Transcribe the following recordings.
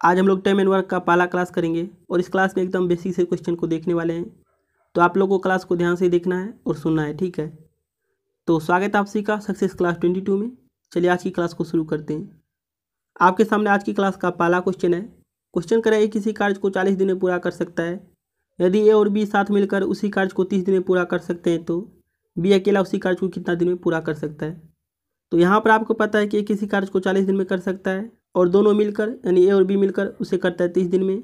आज हम लोग टाइम एंड वर्क का पहला क्लास करेंगे और इस क्लास में एकदम बेसिक से क्वेश्चन को देखने वाले हैं। तो आप लोगों को क्लास को ध्यान से देखना है और सुनना है, ठीक है। तो स्वागत है आप सभी का सक्सेस क्लास 22 में। चलिए आज की क्लास को शुरू करते हैं। आपके सामने आज की क्लास का पहला क्वेश्चन है। क्वेश्चन करें, किसी कार्य को 40 दिन में पूरा कर सकता है। यदि ए और बी साथ मिलकर उसी कार्य को 30 दिन में पूरा कर सकते हैं तो बी अकेला उसी कार्य को कितना दिन में पूरा कर सकता है। तो यहाँ पर आपको पता है कि ए किसी कार्य को 40 दिन में कर सकता है और दोनों मिलकर यानी ए और बी मिलकर उसे करता है 30 दिन में।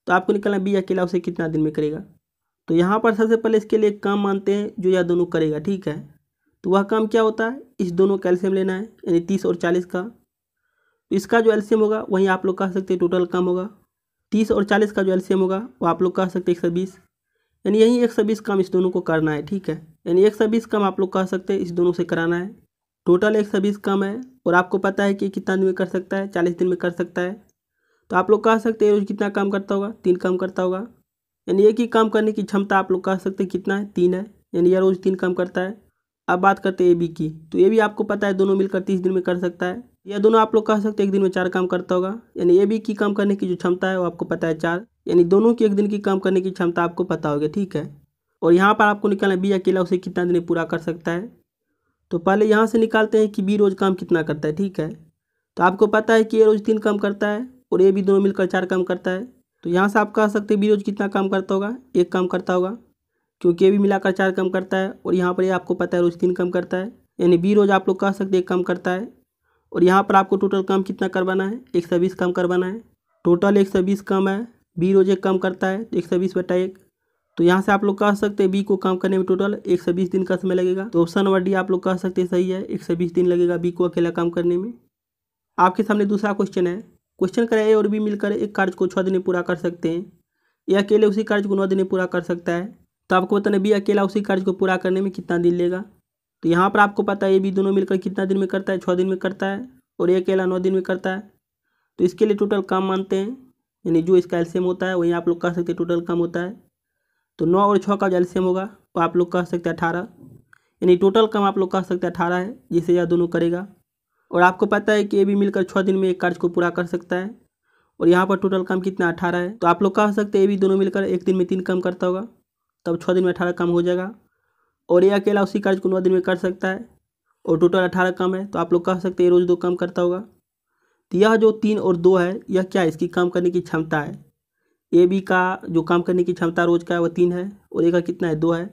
तो आपको निकालना बी अकेला उसे कितना दिन में करेगा। तो यहाँ पर सबसे पहले इसके लिए एक काम मानते हैं जो यह दोनों करेगा, ठीक है। तो वह काम क्या होता है, इस दोनों का एलसीएम लेना है यानी 30 और 40 का। तो इसका जो एलसीएम होगा वहीं आप लोग कह सकते हैं टोटल काम होगा। 30 और 40 का जो एलसीएम होगा वो आप लोग कह सकते हैं 120, यानी यही 120 काम इस दोनों को करना है, ठीक है। यानी 120 काम आप लोग कह सकते हैं इस दोनों से कराना है। टोटल 120 काम है और आपको पता है कि कितना दिन में कर सकता है, 40 दिन में कर सकता है। तो आप लोग कह सकते हैं रोज कितना काम करता होगा, 3 काम करता होगा। यानी एक ही काम करने की क्षमता आप लोग कह सकते हैं कितना है, 3 है, यानी यह रोज 3 काम करता है। अब बात करते हैं ए बी की। तो ये भी आपको पता है दोनों मिलकर 30 दिन में कर सकता है। यह दोनों आप लोग कह सकते हैं एक दिन में 4 काम करता होगा। यानी ए बी की काम करने की जो क्षमता है वो आपको पता है 4, यानी दोनों की एक दिन की काम करने की क्षमता आपको पता होगी, ठीक है। और यहाँ पर आपको निकालना बी अकेला उसे कितना दिन में पूरा कर सकता है। तो पहले यहाँ से निकालते हैं कि बी रोज काम कितना करता है, ठीक है। तो आपको पता है कि ए रोज 3 काम करता है और ए बी दोनों मिलकर 4 काम करता है। तो यहाँ से आप कह सकते हैं बी रोज कितना काम करता होगा, 1 काम करता होगा, क्योंकि ए भी मिलाकर 4 काम करता है और यहाँ पर ये आपको पता है रोज 3 काम करता है। यानी बी रोज आप लोग कह सकते हैं 1 काम करता है। और यहाँ पर आपको टोटल काम कितना करवाना है, 120 काम करवाना है। टोटल 120 काम है, बी रोज 1 काम करता है तो 120/1। तो यहाँ से आप लोग कह सकते हैं बी को काम करने में टोटल 120 दिन का समय लगेगा। तो ऑप्शन नंबर डी आप लोग कह सकते हैं सही है, 120 दिन लगेगा बी को अकेला काम करने में। आपके सामने दूसरा क्वेश्चन है। क्वेश्चन करें ए और बी मिलकर एक कार्य को 6 दिन में पूरा कर सकते हैं। ए अकेले उसी कार्य को 9 दिन में पूरा कर सकता है। तो आपको बताना बी अकेला उसी कार्य को पूरा करने में कितना दिन लेगा। तो यहाँ पर आपको पता है ए बी दोनों मिलकर कितना दिन में करता है, 6 दिन में करता है और ए अकेला 9 दिन में करता है। तो इसके लिए टोटल काम मानते हैं, यानी जो इसका एलसीएम होता है वहीं आप लोग कह सकते हैं टोटल काम होता है। तो 9 और 6 का जो एलसीएम होगा वो आप लोग कह सकते हैं 18, यानी टोटल काम आप लोग कह सकते हैं 18 है, जिसे यह दोनों करेगा। और आपको पता है कि ए बी मिलकर 6 दिन में एक कार्य को पूरा कर सकता है और यहाँ पर टोटल काम कितना 18 है। तो आप लोग कह सकते हैं ए बी दोनों मिलकर एक दिन में 3 काम करता होगा, तब 6 दिन में 18 काम हो जाएगा। और ये अकेला उसी कार्य को 9 दिन में कर सकता है और टोटल 18 काम है। तो आप लोग कह सकते हैं रोज़ 2 काम करता होगा। तो यह जो 3 और 2 है यह क्या है, इसकी काम करने की क्षमता है। ए बी का जो काम करने की क्षमता रोज का है वह 3 है और ए का कितना है, 2 है।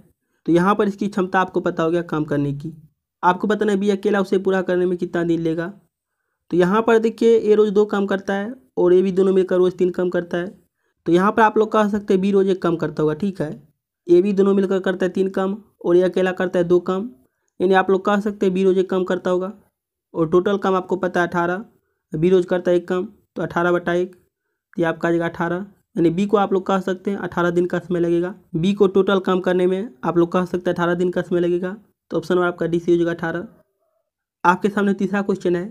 तो यहाँ पर इसकी क्षमता आपको पता हो गया काम करने की। आपको पता नहीं बी अकेला उसे पूरा करने में कितना दिन लेगा। तो यहाँ पर देखिए ए रोज़ 2 काम करता है और ए बी दोनों मिलकर रोज़ 3 काम करता है। तो यहाँ पर आप लोग कह सकते हैं बी रोज़ 1 काम करता होगा, ठीक है। ए बी दोनों मिलकर करता है 3 काम और ए अकेला करता है 2 काम, यानी आप लोग कह सकते हैं बी रोज़ 1 काम करता होगा। और टोटल काम आपको पता है 18, बी रोज़ करता है 1 काम, तो 18/1 ये आपका आ जाएगा 18। यानी बी को आप लोग कह सकते हैं 18 दिन का समय लगेगा। बी को टोटल काम करने में आप लोग कह सकते हैं 18 दिन का समय लगेगा। तो ऑप्शन नंबर आपका डी सी हो जाएगा 18। आपके सामने तीसरा क्वेश्चन है।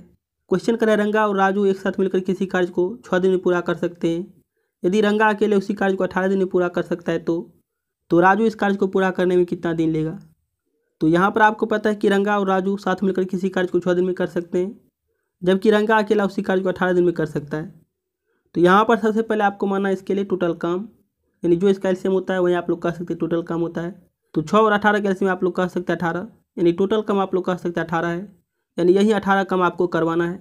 क्वेश्चन करें रंगा और राजू एक साथ मिलकर किसी कार्य को 6 दिन में पूरा कर सकते हैं। यदि रंगा अकेले उसी कार्य को 18 दिन में पूरा कर सकता है तो राजू इस कार्य को पूरा करने में कितना दिन लेगा। तो यहाँ पर आपको पता है कि रंगा और राजू साथ मिलकर किसी कार्य को 6 दिन में कर सकते हैं, जबकि रंगा अकेला उसी कार्य को 18 दिन में कर सकता है। तो यहाँ पर सबसे पहले आपको मानना है इसके लिए टोटल काम, यानी जो इसका एलसीएम होता है वहीं आप लोग कह सकते हैं टोटल काम होता है। तो 6 और 18 का एलसीएम आप लोग कह सकते हैं 18, यानी टोटल काम आप लोग कह सकते हैं 18 है, यानी यही 18 काम आपको करवाना है।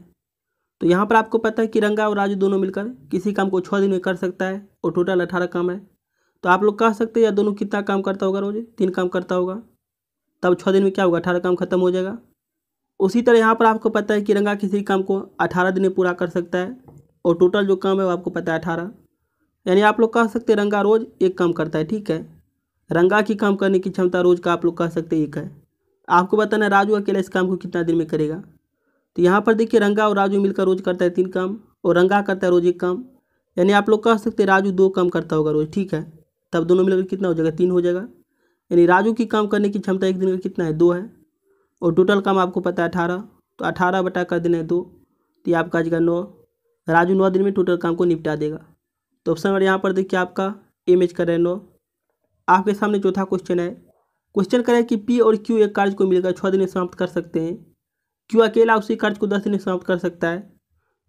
तो यहाँ पर आपको पता है कि रंगा और राजू दोनों मिलकर किसी काम को 6 दिन में कर सकता है और टोटल 18 काम है। तो आप लोग कह सकते हैं या दोनों कितना काम करता होगा, रोज 3 काम करता होगा, तब 6 दिन में क्या होगा, 18 काम खत्म हो जाएगा। उसी तरह यहाँ पर आपको पता है कि रंगा किसी काम को 18 दिन में पूरा कर सकता है और टोटल जो काम है वो आपको पता है 18, यानी आप लोग कह सकते हैं रंगा रोज 1 काम करता है, ठीक है। रंगा की काम करने की क्षमता रोज का आप लोग कह सकते हैं 1 है। आपको बताना है राजू अकेला इस काम को कितना दिन में करेगा। तो यहाँ पर देखिए रंगा और राजू मिलकर रोज करता है 3 काम और रंगा करता है रोज 1 काम, यानी आप लोग कह सकते हैं राजू 2 काम करता होगा रोज, ठीक है। तब दोनों मिलकर कितना हो जाएगा, 3 हो जाएगा। यानी राजू की काम करने की क्षमता एक दिन का कितना है, 2 है और टोटल काम आपको पता है 18। तो 18 बटा कर देना है 2, तो ये आपका आ जाएगा 9। राजू 9 दिन में टोटल काम को निपटा देगा। तो ऑप्शन नंबर यहाँ पर देखिए आपका ए मैच कर रहा है 9। आपके सामने चौथा क्वेश्चन है। क्वेश्चन करें कि पी और क्यू एक कार्य को मिलकर 6 दिन में समाप्त कर सकते हैं। क्यू अकेला उसी कार्य को 10 दिन में समाप्त कर सकता है।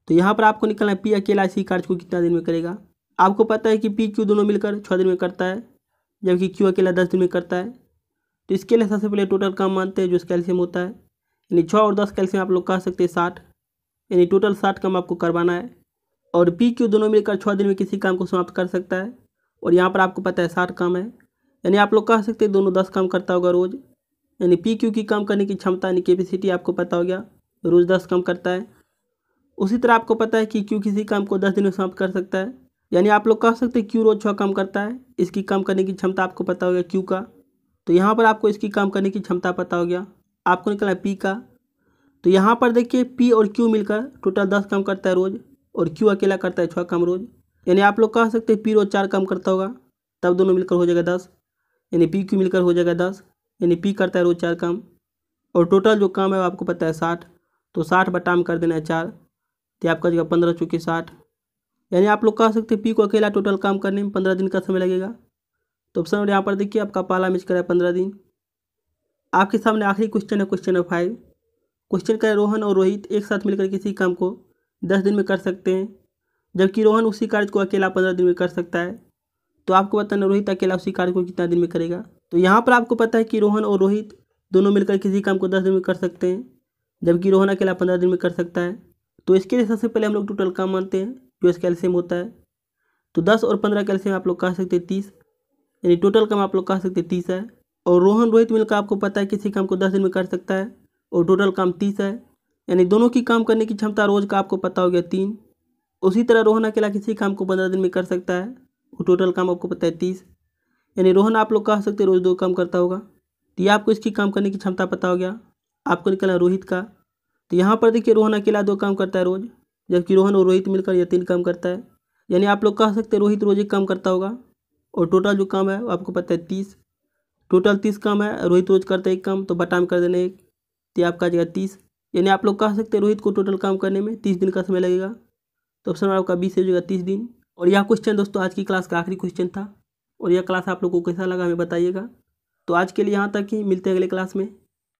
तो यहाँ पर आपको निकलना है पी अकेला इसी कार्य को कितना दिन में करेगा। आपको पता है कि पी क्यू दोनों मिलकर 6 दिन में करता है, जबकि क्यू अकेला 10 दिन में करता है। तो इसके लिए सबसे पहले टोटल काम मानते हैं जो इसका एलसीएम होता है, यानी 6 और 10 का एलसीएम आप लोग कह सकते हैं 60, यानी टोटल 60 काम आपको करवाना है। और पी क्यू दोनों मिलकर 6 दिन में किसी काम को समाप्त कर सकता है, और यहाँ पर आपको पता है 60 काम है, यानी आप लोग कह सकते हैं दोनों 10 काम करता होगा रोज़, यानी पी क्यू की काम करने की क्षमता यानी कैपेसिटी आपको पता हो गया, रोज़ 10 काम करता है। उसी तरह आपको पता है कि क्यू किसी काम को 10 दिन में समाप्त कर सकता है, यानी आप लोग कह सकते हैं क्यू रोज़ 6 काम करता है, इसकी काम करने की क्षमता आपको पता हो गया क्यू का। तो यहाँ पर आपको इसकी काम करने की क्षमता पता हो गया, आपको निकला है पी का। तो यहाँ पर देखिए पी और क्यू मिलकर टोटल 10 काम करता है रोज़, और क्यू अकेला करता है 6 काम रोज़, यानी आप लोग कह सकते हैं पी रोज़ 4 काम करता होगा, तब दोनों मिलकर हो जाएगा 10, यानी पी क्यू मिलकर हो जाएगा 10, यानी पी करता है रोज़ 4 काम, और टोटल जो काम है वो आपको पता है 60। तो 60 बटा में कर देना है 4, तो आपका जगह 15 चौके 60, यानी आप लोग कह सकते हैं पी को अकेला टोटल काम करने में 15 दिन का समय लगेगा। तो ऑप्शन यहाँ पर देखिए आपका पहला मिस करा है 15 दिन। आपके सामने आखिरी क्वेश्चन है क्वेश्चन नंबर 5। क्वेश्चन का है रोहन और रोहित एक साथ मिलकर किसी काम को 10 दिन में कर सकते हैं, जबकि रोहन उसी कार्य को अकेला 15 दिन में कर सकता है। तो आपको बताना रोहित अकेला उसी कार्य को कितना दिन में करेगा। तो यहाँ पर आपको पता है कि रोहन और रोहित दोनों मिलकर किसी काम को 10 दिन में कर सकते हैं, जबकि रोहन अकेला 15 दिन में कर सकता है। तो इसके लिए सबसे पहले हम लोग टोटल काम मानते हैं जो इसका एलसीएम होता है। तो 10 और 15 का एलसीएम आप लोग कह सकते हैं 30, यानी टोटल काम आप लोग कह सकते हैं 30 है। और रोहन रोहित मिलकर आपको पता है किसी काम को 10 दिन में कर सकता है, और टोटल काम 30 है, यानी दोनों की काम करने की क्षमता रोज़ का आपको पता हो गया 3। उसी तरह रोहन अकेला किसी काम को 15 दिन में कर सकता है, और टोटल काम आपको पता है 30, यानी रोहन आप लोग कह सकते हैं रोज़ 2 काम करता होगा। तो ये आपको इसकी काम करने की क्षमता पता हो गया। आपको निकलना रोहित का। तो यहाँ पर देखिए रोहन अकेला 2 काम करता है रोज़, जबकि रोहन और रोहित मिलकर यह 3 काम करता है, यानी आप लोग कह सकते हैं रोहित रोज़ 1 काम करता होगा, और टोटल जो काम है वो आपको पता है 30। टोटल 30 काम है, रोहित रोज़ करता है 1 काम, तो बटा में कर देना 1, तो आपका जगह 30, यानी आप लोग कह सकते हैं रोहित को टोटल काम करने में 30 दिन का समय लगेगा। तो ऑप्शन आपका 20 हो जाएगा 30 दिन। और यह क्वेश्चन दोस्तों आज की क्लास का आखिरी क्वेश्चन था, और यह क्लास आप लोगों को कैसा लगा हमें बताइएगा। तो आज के लिए यहाँ तक ही, मिलते हैं अगले क्लास में।